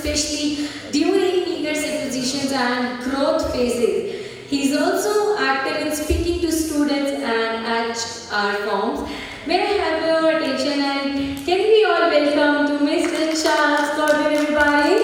especially during eager acquisitions and growth phases. He is also active in speaking to students and at our forms. May I have your attention and can we all welcome to Mr. Charles Gordon, everybody?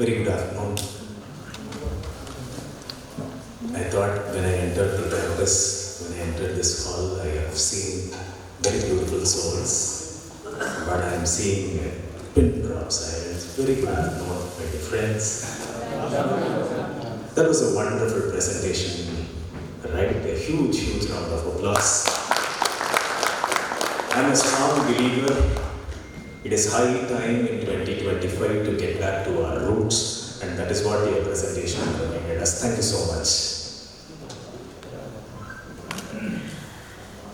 Very good afternoon. I thought when I entered the campus, when I entered this hall, I have seen very beautiful souls, but I am seeing pin drops. Very good afternoon, my dear friends. That was a wonderful presentation, right? A huge round of applause. I'm a strong believer. It is high time in 2025 to get back to our roots, and that is what your presentation reminded us. Thank you so much.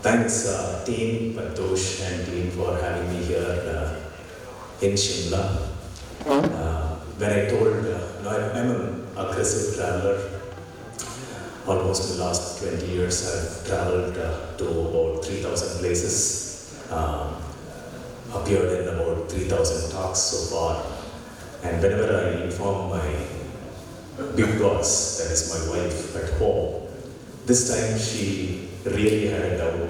Thanks team Pantosh and team for having me here in Shimla. When I told, I'm an aggressive traveler. Almost in the last 20 years I've traveled to about 3,000 places. Appeared in about 3,000 talks so far, and whenever I inform my big boss, that is my wife at home, this time she really had a doubt.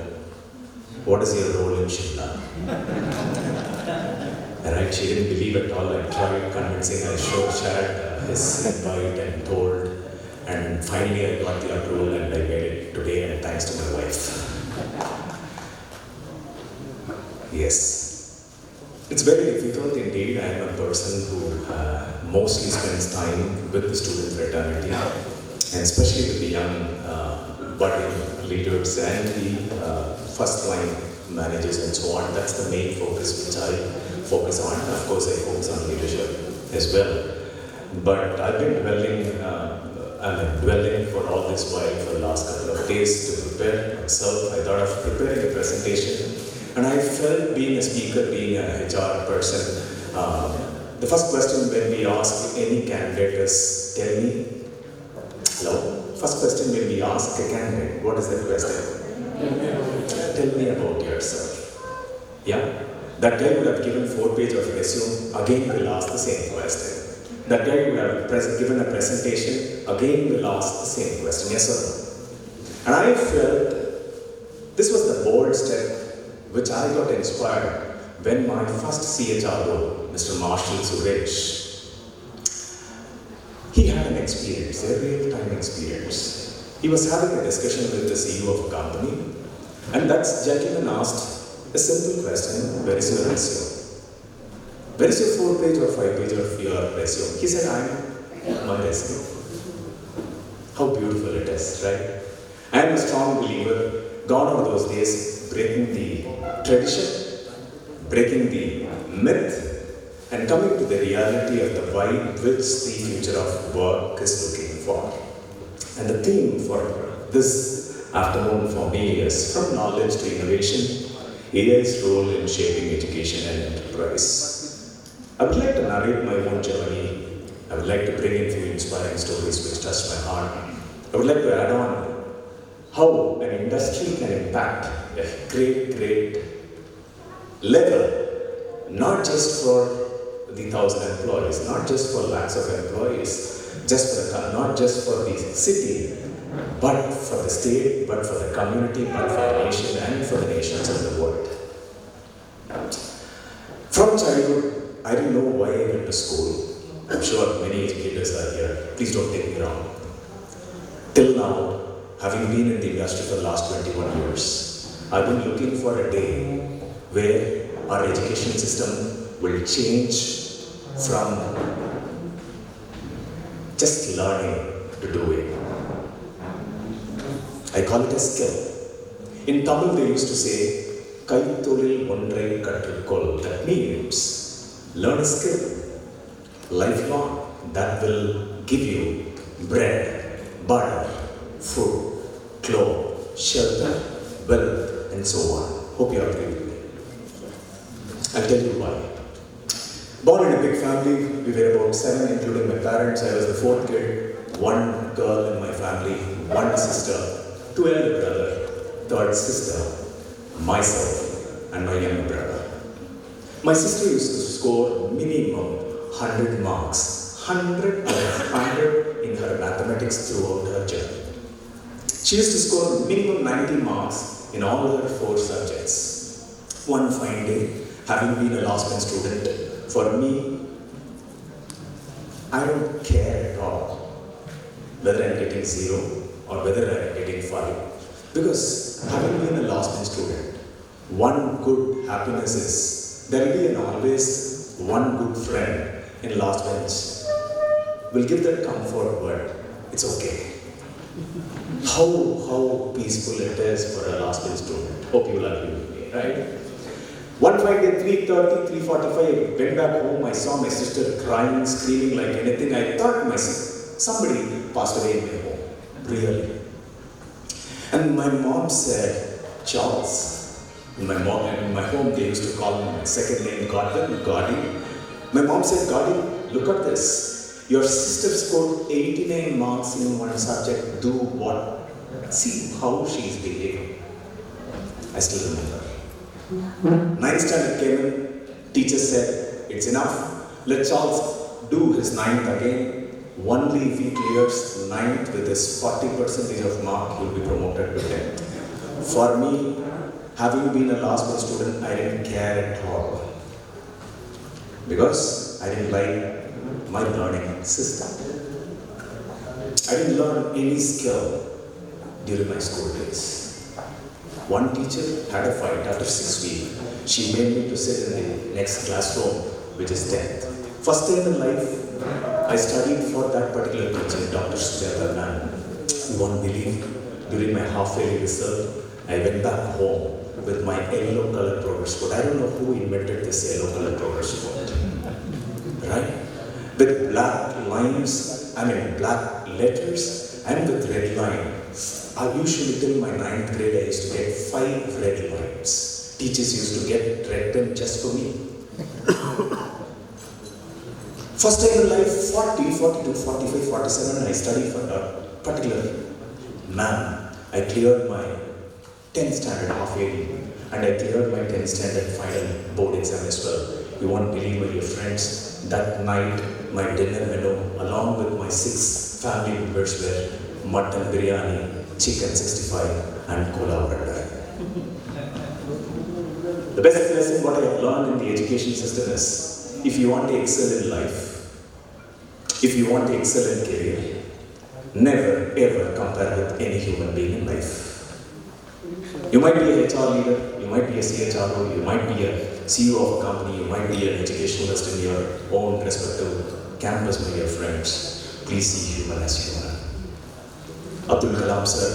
What is your role in Shimla? Right, she didn't believe at all. I tried convincing, I shared his invite and told, and finally I got the approval and I made it today, and thanks to my wife. Yes. It's very difficult indeed. I am a person who mostly spends time with the student fraternity, and especially with the young budding leaders and the first line managers and so on. That's the main focus which I focus on. Of course, I focus on leadership as well. But I've been dwelling for all this while for the last couple of days to prepare myself. I thought of preparing a presentation. And I felt being a speaker, being a HR person, the first question when we ask any candidate is, tell me, hello? First question when we ask a candidate, what is the question? Tell me about yourself. Yeah? That guy would have given 4 pages of resume, again will ask the same question. That guy would have given a presentation, again will ask the same question, yes or no? And I felt this was the bold step which I got inspired when my first CHRO, Mr. Marshall Suresh, he had an experience, a real-time experience. He was having a discussion with the CEO of a company, and that gentleman asked a simple question, where is your resume? Where is your 4-page or 5-page of your resume? He said, I'm my resume. How beautiful it is, right? I am a strong believer, gone are those days, breaking the tradition, breaking the myth, and coming to the reality of the vibe which the future of work is looking for. And the theme for this afternoon for me is From Knowledge to Innovation, AI's Role in Shaping Education and Enterprise. I would like to narrate my own journey. I would like to bring in few inspiring stories which touch my heart. I would like to add on how an industry can impact a great level, not just for the 1,000 employees, not just for lakhs of employees, not just for the city, but for the state, but for the community, but for the nation, and for the nations of the world. From childhood, I didn't know why I went to school. I'm sure many educators are here. Please don't take me wrong. Till now, having been in the industry for the last 21 years, I've been looking for a day where our education system will change from just learning to doing. I call it a skill. In Tamil they used to say, 𝐂𝐡𝐚𝐫𝐤𝐢𝐧 𝐂𝐝𝐻𝐻 that means learn a skill, lifelong, that will give you bread, butter, food, clothes, shelter, wealth, and so on. Hope you agree with me. I'll tell you why. Born in a big family, we were about 7, including my parents. I was the 4th kid, 1 girl in my family, 1 sister, 2 elder brother, 3rd sister, myself, and my younger brother. My sister used to score minimum 100 marks, 100 out of 100 in her mathematics throughout her journey. She used to score minimum 90 marks in all her 4 subjects. One fine day, having been a last bench student, for me, I don't care at all whether I'm getting 0 or whether I'm getting 5. Because having been a last bench student, one good happiness is there will be always one good friend in last bench. Will give that comfort word. It's okay. How peaceful it is for a last bench student. Hope you will agree with me, right? One fine day, 3:30, 3:45, I went back home. I saw my sister crying, screaming like anything. I thought somebody passed away in my home. Really. And my mom said, Charles. In my home, they used to call me my second name, Gadi. My mom said, Gadi, look at this. Your sister scored 89 marks in one subject. Do what? See how she is behaving. I still remember. 9th standard came in. Teacher said, it's enough. Let Charles do his 9th again. Only if he clears 9th with his 40% of mark, he will be promoted to 10th. For me, having been a last bench student, I didn't care at all. Because I didn't like my learning system. I didn't learn any skill during my school days. One teacher had a fight after 6 weeks. She made me to sit in the next classroom, which is 10th. First time in life, I studied for that particular teacher, Dr. Sujata ma'am. You won't believe, during my half-yearly result, I went back home with my yellow color progress code. I don't know who invented this yellow color progress code. Right? With black lines, black letters, and with red line. I usually, till my 9th grade, I used to get 5 red lines. Teachers used to get red pen just for me. First time in life, 40, 42, 45, 47, I studied for a particular ma'am. I cleared my 10th standard half-yearly, and I cleared my 10th standard final board exam as well. You won't believe, my dear friends, that night my dinner menu along with my 6 family members were mutton biryani, chicken 65 and cola bread. The best lesson what I have learned in the education system is, if you want to excel in life, if you want to excel in career, never ever compare with any human being in life. You might be a HR leader, you might be a CHRO, you might be a CEO of a company, you might be an educationalist in your own respective campus, my dear friends. Please see human as human. Abdul Kalam sir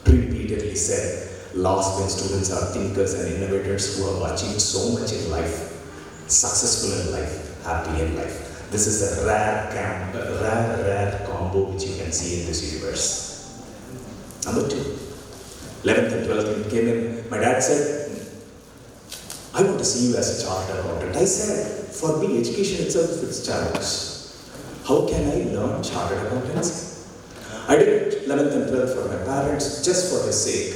repeatedly said, last bench students are thinkers and innovators who have achieved so much in life, successful in life, happy in life. This is a rare combo which you can see in this universe. Number 2, 11th and 12th when it came in, my dad said, I want to see you as a chartered accountant. I said, for me, education itself is a challenge. How can I learn chartered accountancy? I did 11th and 12th for my parents, just for the sake.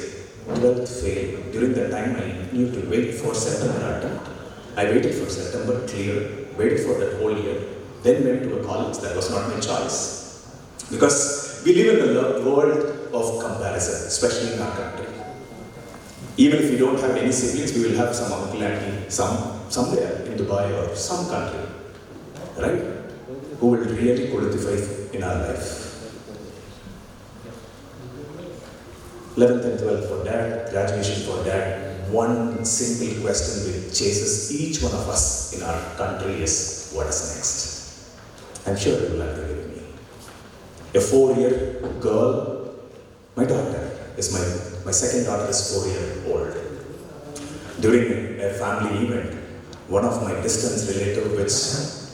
12th failed. During that time, I knew to wait for September attempt. I waited for September, cleared, waited for that whole year, then went to a college. That was not my choice. Because we live in a world of comparison, especially in our country. Even if we don't have any siblings, we will have some uncle auntie, somewhere in Dubai or some country, right? Who will really qualify in our life. 11th and 12th for dad, graduation for dad. One simple question which chases each one of us in our country is, what is next? I'm sure you will agree with me. A 4-year girl, my daughter is my second daughter is 4-year-old. During a family event, one of my distant relatives,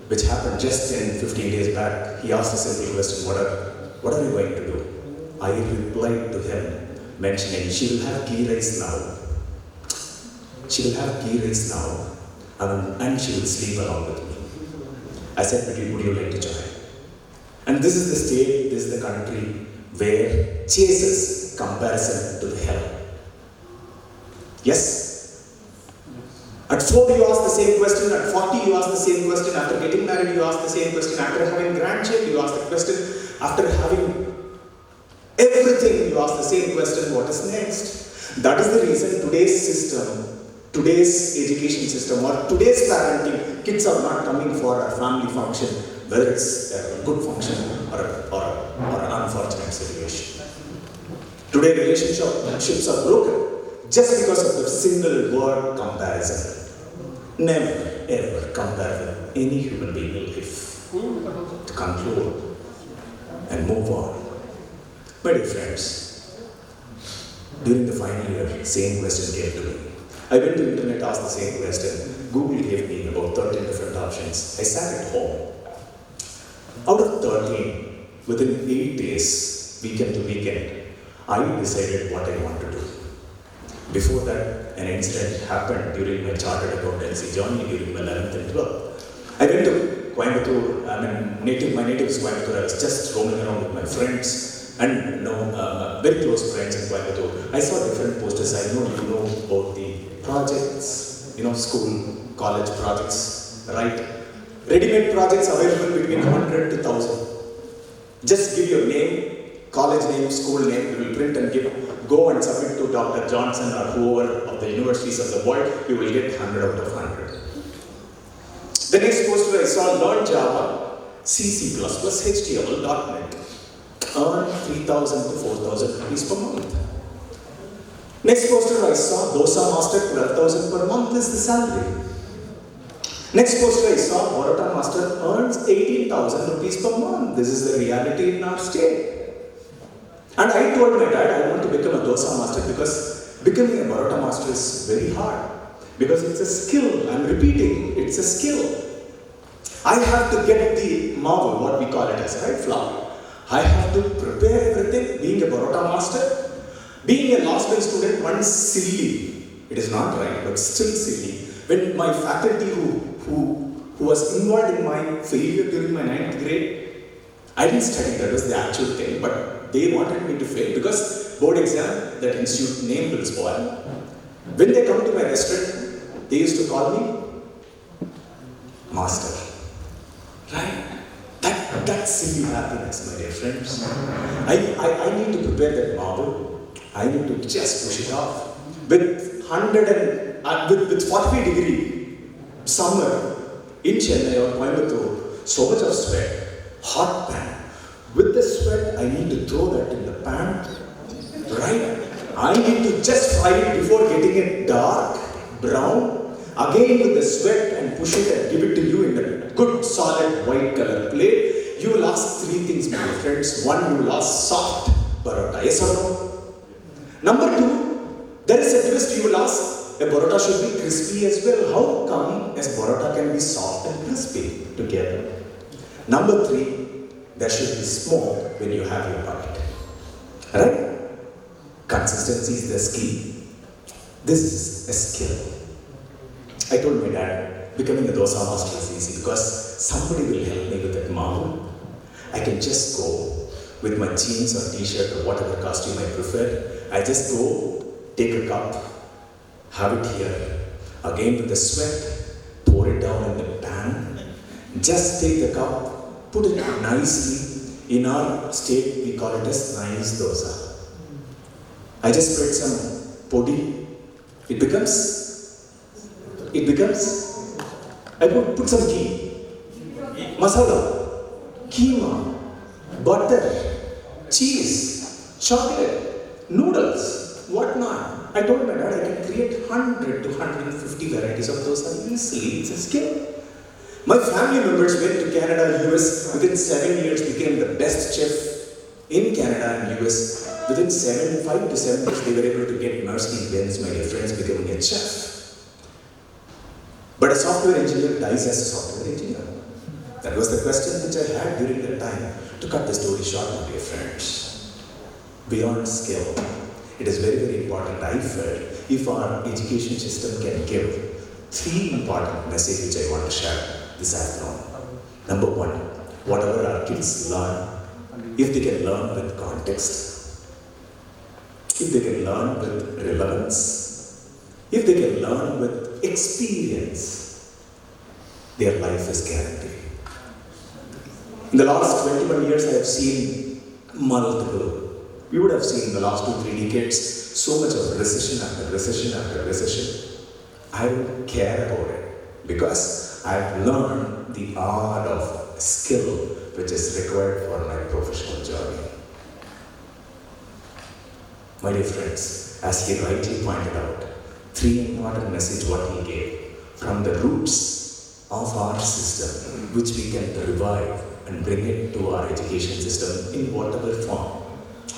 which happened just in 15 days back, he asked a simple question, what are you going to do? I replied to him, mentioning, she will have ghee rice now. she will have ghee rice now, and she will sleep along with me. I said, would you like to join? And this is the state, this is the country where chases comparison to the hell. Yes? At 40 you ask the same question, at 40 you ask the same question, after getting married you ask the same question, after having grandchildren you ask the question, after having everything you ask the same question, what is next? That is the reason today's system, today's education system or today's parenting, kids are not coming for a family function, whether it's a good function or an unfortunate situation. Today relationships are broken just because of the single word comparison. Never ever compare with any human being in life. To conclude and move on. My dear friends, during the final year, same question came to me. I went to the internet, asked the same question. Google gave me about 13 different options. I sat at home. Out of 13, within 8 days, weekend to weekend, I decided what I want to do. Before that, an incident happened during my chartered accountancy journey during my 11th and 12th. I went to Coimbatore, my native is Coimbatore. I was just roaming around with my friends and very close friends in Coimbatore. I saw different posters. I know you know about the projects, school, college projects, right? Ready-made projects available between 100 to 1,000. Just give your name, college name, school name, we will print and go and submit to Dr. Johnson or whoever of the universities of the world, you will get 100 out of 100. The next poster I saw, learn Java, C++, HTML.NET, earn 3,000 to 4,000 rupees per month. Next poster I saw, Dosa Master, 12,000 per month is the salary. Next poster I saw, Baroda Master earns 18,000 rupees per month. This is the reality in our state. And I told my dad I want to become a dosa master because becoming a Baroda master is very hard. Because it's a skill, I'm repeating, it's a skill. I have to get the marble, what we call it as, right, flour. I have to prepare everything, being a Baroda master. Being a last bench student, one is silly. It is not right, but still silly. When my faculty who was involved in my failure during my 9th grade, I didn't study, that was the actual thing, but they wanted me to fail because board exam, that institute name will spoil. When they come to my restaurant, they used to call me master. Right? That's silly happiness, my dear friends. I need to prepare that marble. I need to just push it off. With 40-degree summer in Chennai or Coimbatore, so much of sweat, hot pan. With the sweat, I need to throw that in the pan, right? I need to just fry it before getting it dark, brown. Again with the sweat and push it and give it to you in a good solid white color plate. You will ask 3 things, my friends. 1, you will ask soft Baroda, yes or no? Number 2, there is a twist, you will ask, a Baroda should be crispy as well. How come a Baroda can be soft and crispy together? Number 3, there should be smoke when you have your bite. Right? Consistency is the key. This is a skill. I told my dad, becoming a dosa master is easy because somebody will help me with that marble. I can just go with my jeans or t-shirt or whatever costume I prefer. I just go, take a cup, have it here. Again with the sweat, pour it down in the pan. Just take the cup, put it nicely. In our state, we call it as nice dosa. I just spread some podi. It becomes, I put some ghee, masala, keema, butter, cheese, chocolate, noodles, whatnot. I told my dad I can create 100 to 150 varieties of dosa easily. It's a skill. My family members went to Canada, US, within 7 years became the best chef in Canada and US. Within 5 to 7 years, they were able to get Mercedes-Benz, my dear friends, becoming a chef. But a software engineer dies as a software engineer. That was the question which I had during that time. To cut the story short, my dear friends, beyond skill, it is very, very important, I felt, if our education system can give 3 important messages which I want to share this afternoon. Number 1, whatever our kids learn, if they can learn with context, if they can learn with relevance, if they can learn with experience, their life is guaranteed. In the last 21 years, I have seen multiple. We would have seen in the last 2-3 decades so much of recession after recession after recession. I don't care about it because I've learned the art of skill which is required for my professional journey. My dear friends, as he rightly pointed out, 3 important messages what he gave from the roots of our system, which we can revive and bring it to our education system in whatever form.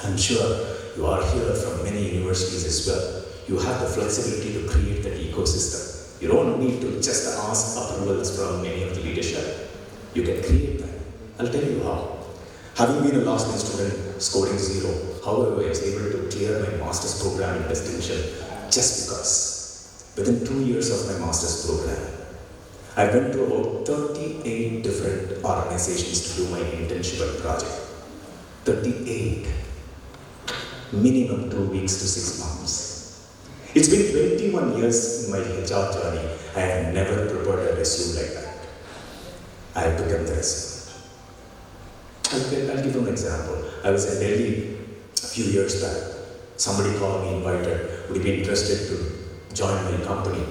I'm sure you are here from many universities as well. You have the flexibility to create that ecosystem. You don't need to just ask approvals from many of the leadership. You can create that. I'll tell you how. Having been a last minute student scoring 0, however, I was able to clear my master's program in distinction just because within 2 years of my master's program, I went to about 38 different organizations to do my internship and project. 38. Minimum 2 weeks to 6 months. It's been 21 years in my HR journey. I have never prepared a resume like that. I have become the resume. I'll give you an example. I was in Delhi a few years back. Somebody called me, invited, would you be interested to join my company?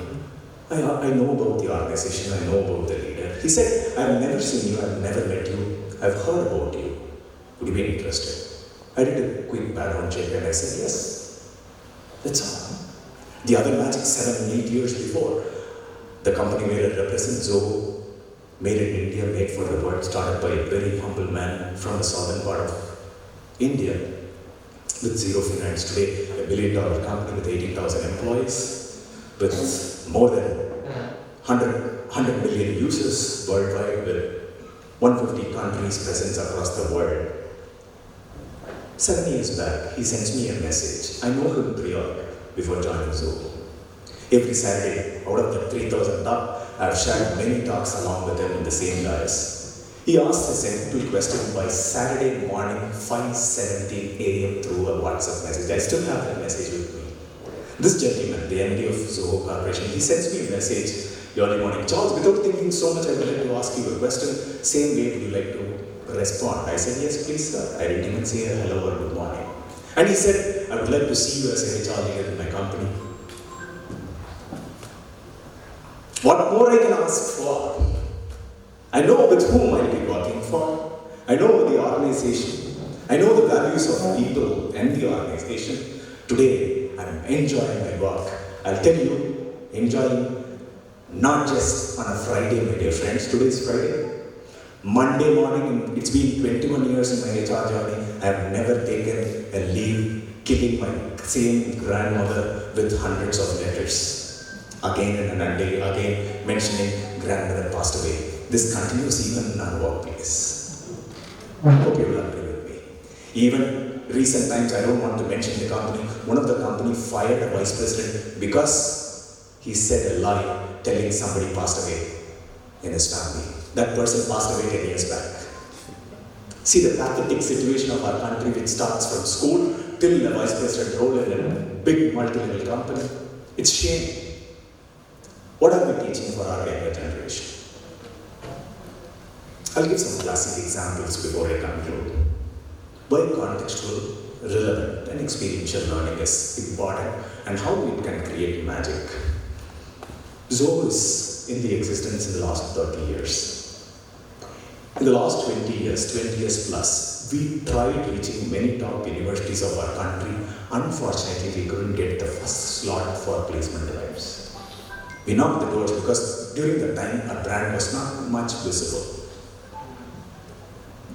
I know about the organization, I know about the leader. He said, I've never seen you, I've never met you, I've heard about you. Would you be interested? I did a quick background check and I said, yes. That's all. The other magic 7-8 years before, the company where I represent, 𝐶𝐲, made in India, made for the world, started by a very humble man from the southern part of India with zero finance. Today, $1 billion company with 18,000 employees, with more than 100 million users worldwide, with 150 countries presence across the world. 7 years back, he sends me a message. I know him prior before joining 𝐶𝐲. Every Saturday, out of the 3,000 talks, I've shared many talks along with him in the same guys. He asked a simple question by Saturday morning, 5:17 a.m. through a WhatsApp message. I still have that message with me. This gentleman, the MD of 𝐶𝐲 Corporation, he sends me a message early morning. Charles, without thinking so much, I would like to ask you a question. Same way, would you like to respond? I said, yes, please, sir. I didn't even say a hello or good morning. And he said, I would like to see you as a HR leader in my company. What more I can ask for? I know with whom I'll be working for. I know the organization. I know the values of people and the organization. Today, I'm enjoying my work. I'll tell you, enjoying not just on a Friday, my dear friends. Today is Friday. Monday morning, it's been 21 years in my HR journey. I have never taken a leave, killing my same grandmother with hundreds of letters. Again and again, mentioning grandmother passed away. This continues even in our workplace. I hope you will agree with me. Even recent times, I don't want to mention the company. One of the company fired a vice president because he said a lie telling somebody passed away in his family. That person passed away 10 years back. See the pathetic situation of our country, which starts from school till the vice president role in a big multi-level company. It's shame. What are we teaching for our younger generation? I'll give some classic examples before I conclude. Why contextual, relevant, and experiential learning is important and how it can create magic. 𝐶𝐲 is in the existence in the last 30 years. In the last 20 years plus, we tried reaching many top universities of our country. Unfortunately, we couldn't get the first slot for placement drives. We knocked the doors because during that time, our brand was not much visible.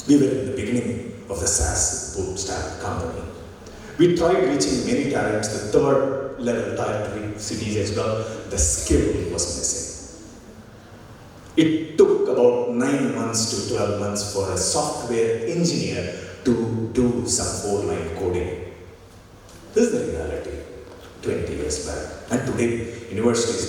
We were in the beginning of the SaaS bootstrap company. We tried reaching many talents, the third level tier 3 cities as well. The skill was missing. It took about 9 months to 12 months for a software engineer to do some 4-line coding. This is the reality 20 years back. And today, universities,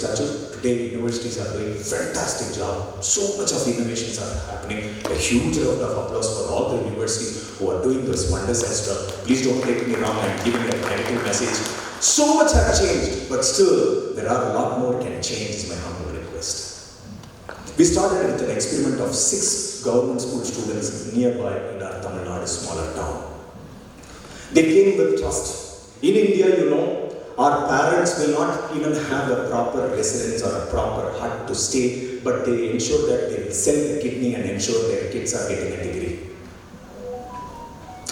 today universities are doing a fantastic job. So much of innovations are happening. A huge round of applause for all the universities who are doing those wonders as well. Please don't take me wrong, I'm giving a negative message. So much has changed, but still, there are a lot more can change, is my humble request. We started with an experiment of 6 government school students nearby in our Tamil Nadu smaller town. They came with trust. In India, you know, our parents will not even have a proper residence or a proper hut to stay, but they ensure that they will sell the kidney and ensure their kids are getting a degree.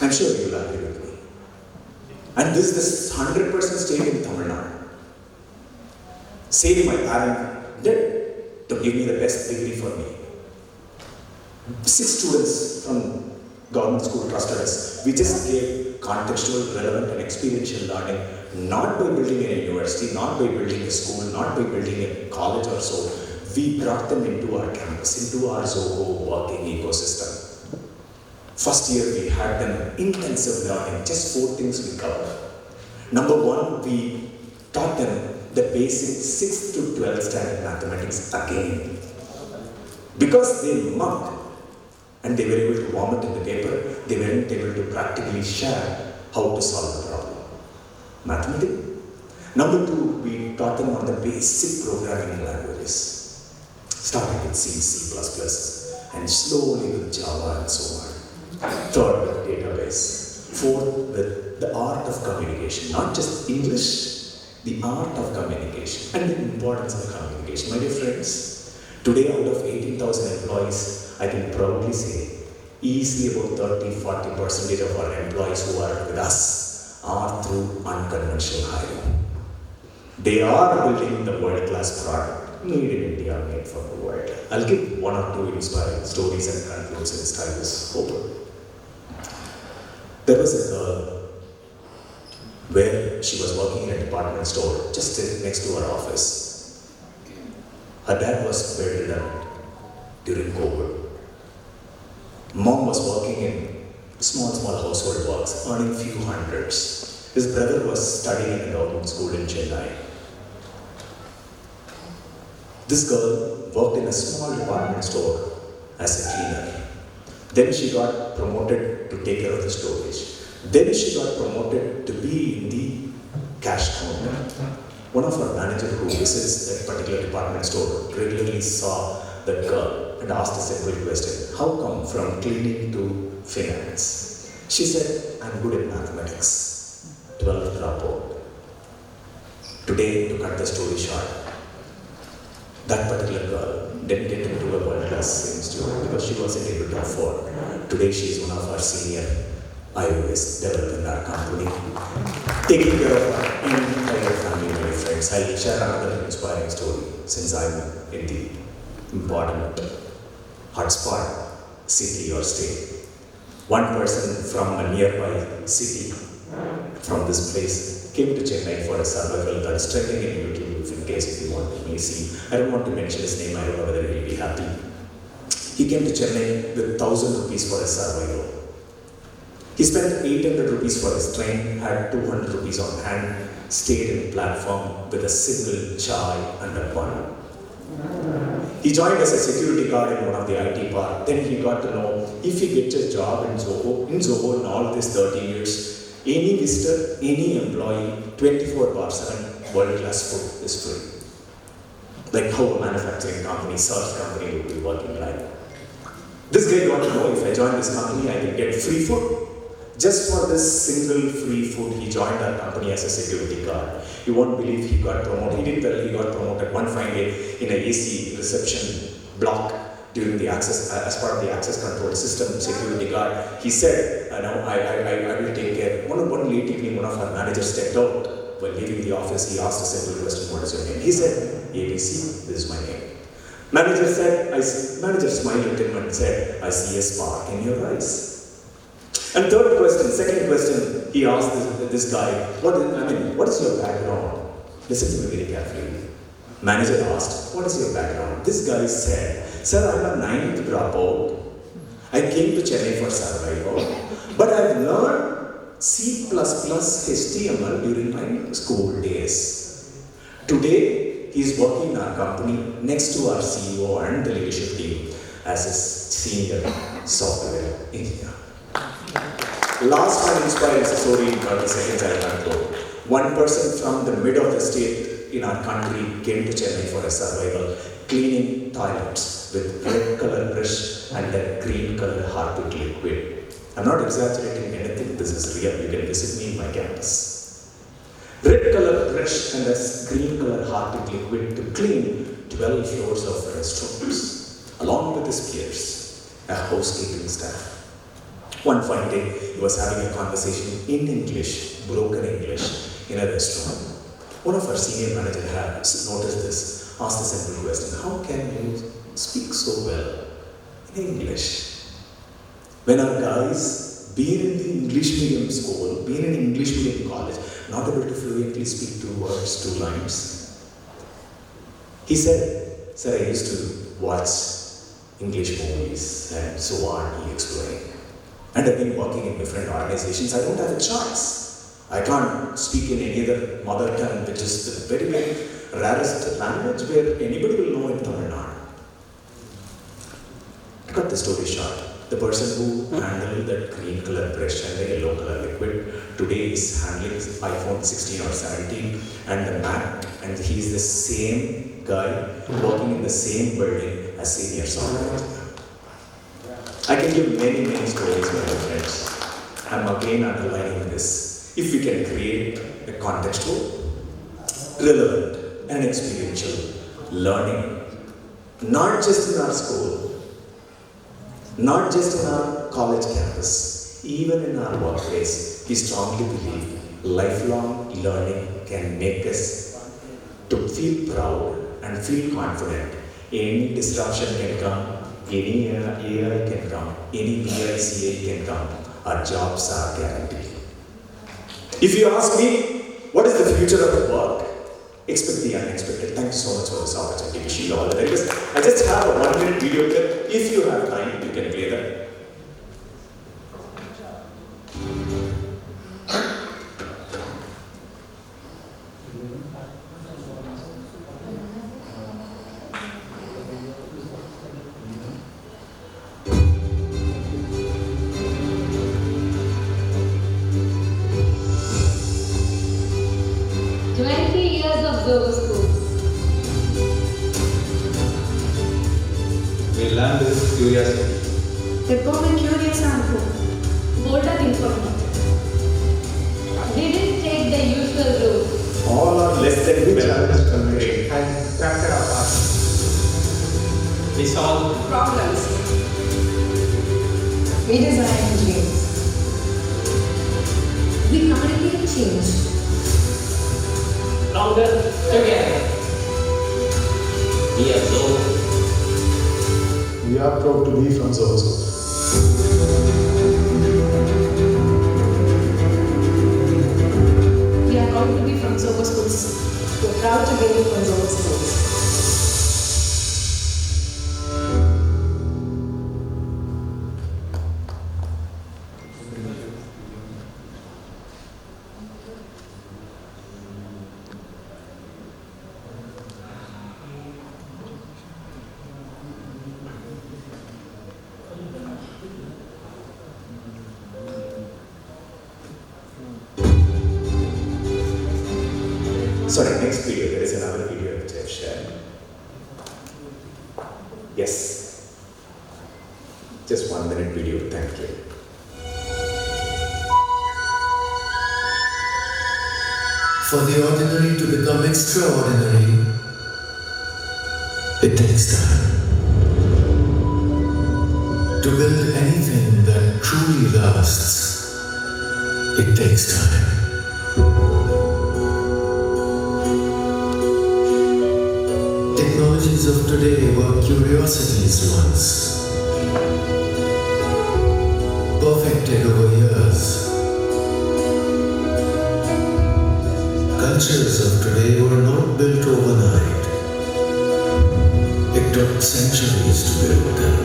I'm sure you will agree with me. And this 100% stayed in Tamil Nadu. Same my parent did to give me the best degree for me. 6 students from government school trusted us. We just gave contextual, relevant and experiential learning, not by building a university, not by building a school, not by building a college or so. We brought them into our campus, into our 𝐿ZOHO working ecosystem. First year we had them intensive learning, just 4 things we covered. Number 1, we taught them the basic 6th to 12th standard mathematics again. Because they mugged and they were able to vomit in the paper, they weren't able to practically share how to solve the problem. Mathematics. Number 2, we taught them on the basic programming languages. Starting with C, C++, and slowly with Java and so on. 3rd, with database. 4th, with the art of communication. Not just English, the art of communication and the importance of communication. My dear friends, today out of 18,000 employees, I can proudly say easily about 30-40% of our employees who are with us are through unconventional hiring. They are building the world-class product, made in India, made for the world. I'll give 1 or 2 inspiring stories and conclude since time is over. There was a girl where she was working in a department store just next to her office. Her dad was bedridden during COVID. Mom was working in small household works, earning few hundreds. His brother was studying in a government school in Chennai. This girl worked in a small department store as a cleaner. Then she got promoted to take care of the storage. Then she got promoted to be in the cash counter. One of our managers who visits that particular department store regularly saw that girl and asked a simple question: how come from cleaning to finance? She said, I'm good at mathematics. 12th dropout. Today, to cut the story short, that particular girl didn't get into a world-class institute because she wasn't able to afford. Today, she is one of our senior iOS developers in our company, taking care of our entire family, my friends. I'll share another inspiring story since I'm in the important hotspot city or state. One person from a nearby city, from this place, came to Chennai for a survival. That is trending in YouTube in case if you want to see. I don't want to mention his name, I don't know whether he will be happy. He came to Chennai with 1,000 rupees for his survival. He spent 800 rupees for his train, had 200 rupees on hand, stayed in the platform with a single chai and a bun. He joined as a security guard in one of the IT park. Then he got to know if he gets a job in 𝐿ZOHO in all these 30 years, any visitor, any employee, 24/7, world-class food is free. Like how a manufacturing company, search company would be working like. This guy got to know if I join this company, I can get free food. Just for this single free food, he joined our company as a security guard. You won't believe he got promoted. He did well, he got promoted one fine day in a AC reception block during the access, as part of the access control system, security guard. He said, I will take care. One late evening, one of our managers stepped out. While leaving the office, he asked a simple question, what is your name? He said, ABC, this is my name. Manager smiled at him and said, I see a spark in your eyes. And second question, he asked this guy, what is your background? Listen to me very carefully. Manager asked, what is your background? This guy said, sir, I'm a 9th dropout. I came to Chennai for survival, but I've learned C++, HTML during my school days. Today, he is working in our company next to our CEO and the leadership team as a senior software engineer. Last one inspiring story in 30 seconds I conclude. One person from the mid of the state in our country came to Chennai for a survival, cleaning toilets with red color brush and a green color Harpic liquid. I'm not exaggerating anything, this is real. You can visit me in my campus. Red color brush and a green color Harpic liquid to clean 12 floors of restrooms, along with his peers, a housekeeping staff. One fine day, he was having a conversation in English, broken English, in a restaurant. One of our senior managers had noticed this, asked a simple question: how can you speak so well in English? When our guys, being in the English medium school, being in English medium college, not able to fluently speak 2 words, 2 lines, he said, "Sir, I used to watch English movies and so on," he explained. "And I've been working in different organizations. I don't have a choice. I can't speak in any other mother tongue, which is the very, very rarest language where anybody will know in Tamil Nadu." To cut the story short, the person who handled that green color brush and the yellow color liquid today is handling iPhone 16 or 17 and the Mac, and he's the same guy working in the same building as senior software engineer. I can give many, many stories, my friends. I'm again underlining this. If we can create a contextual, relevant, and experiential learning, not just in our school, not just in our college campus, even in our workplace, we strongly believe lifelong learning can make us to feel proud and feel confident. Any disruption can come, any AI can come, any BICA can come, our jobs are guaranteed. If you ask me, what is the future of work? Expect the unexpected. Thank you so much for this opportunity. Wish you all the very best. I just have a 1-minute video clip. If you have time, you can play that. We learned with curiosity. Eppome curious anko. Bold and informative. Didn't take the usual route. All are less than We well. challenged convention and crafted our path. We solved Problems. We design dreams. We communicate change. stronger together. We are so. We are proud to be from 𝐿𝐴𝐴. We are proud to be from 𝐿𝐴𝐴 schools. We are proud to be from 𝐿𝐴𝐴 schools. Sorry, next video, there is another video which I've shared. Yes. Just 1 minute video, thank you. For the ordinary to become extraordinary, it takes time. To build anything that truly lasts, it takes time. Technologies of today were curiosities once, perfected over years. Cultures of today were not built overnight. It took centuries to build them.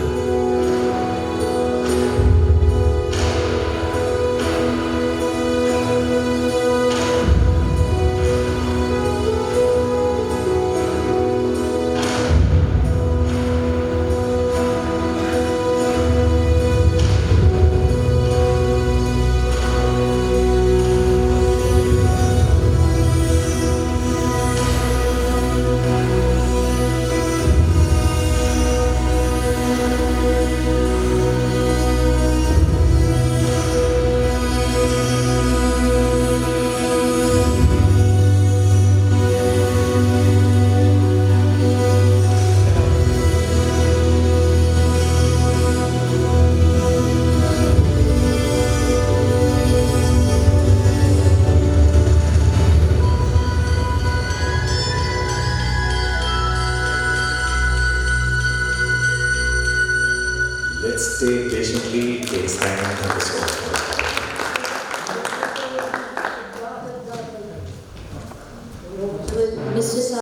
stay patiently, it takes time. Thank you so much. Mr.